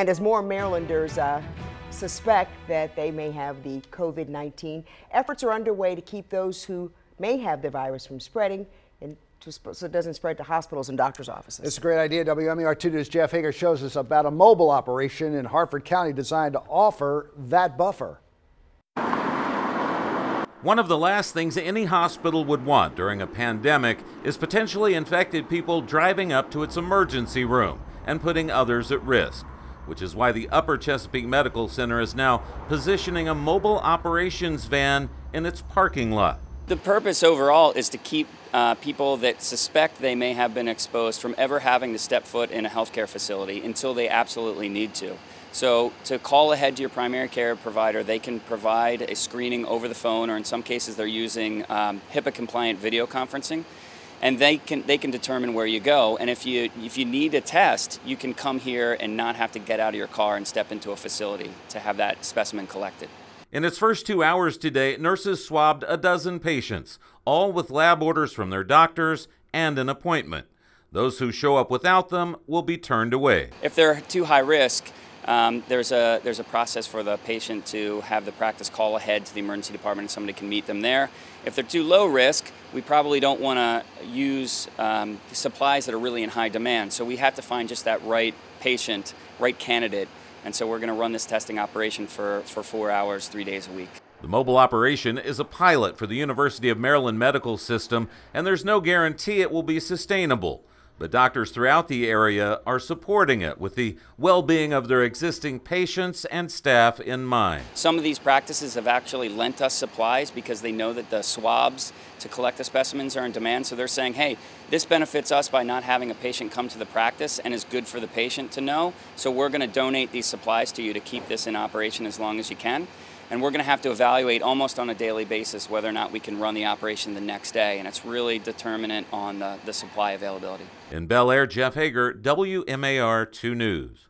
And as more Marylanders suspect that they may have the COVID-19, efforts are underway to keep those who may have the virus from spreading and so it doesn't spread to hospitals and doctors' offices. It's a great idea. WMAR 2 News' Jeff Hager shows us about a mobile operation in Harford County designed to offer that buffer. One of the last things any hospital would want during a pandemic is potentially infected people driving up to its emergency room and putting others at risk, which is why the Upper Chesapeake Medical Center is now positioning a mobile operations van in its parking lot. The purpose overall is to keep people that suspect they may have been exposed from ever having to step foot in a healthcare facility until they absolutely need to. So to call ahead to your primary care provider, they can provide a screening over the phone, or in some cases they're using HIPAA-compliant video conferencing, and they can determine where you go. And if you need a test, you can come here and not have to get out of your car and step into a facility to have that specimen collected. In its first 2 hours today, nurses swabbed a dozen patients, all with lab orders from their doctors and an appointment. Those who show up without them will be turned away. If they're too high risk, there's a process for the patient to have the practice call ahead to the emergency department and somebody can meet them there. If they're too low risk, we probably don't want to use supplies that are really in high demand. So we have to find just that right patient, right candidate. And so we're going to run this testing operation for 4 hours, 3 days a week. The mobile operation is a pilot for the University of Maryland medical system, and there's no guarantee it will be sustainable. But doctors throughout the area are supporting it with the well-being of their existing patients and staff in mind. Some of these practices have actually lent us supplies because they know that the swabs to collect the specimens are in demand. So they're saying, hey, this benefits us by not having a patient come to the practice and is good for the patient to know. So we're going to donate these supplies to you to keep this in operation as long as you can. And we're going to have to evaluate almost on a daily basis whether or not we can run the operation the next day. And it's really determinant on the supply availability. In Bel Air, Jeff Hager, WMAR 2 News.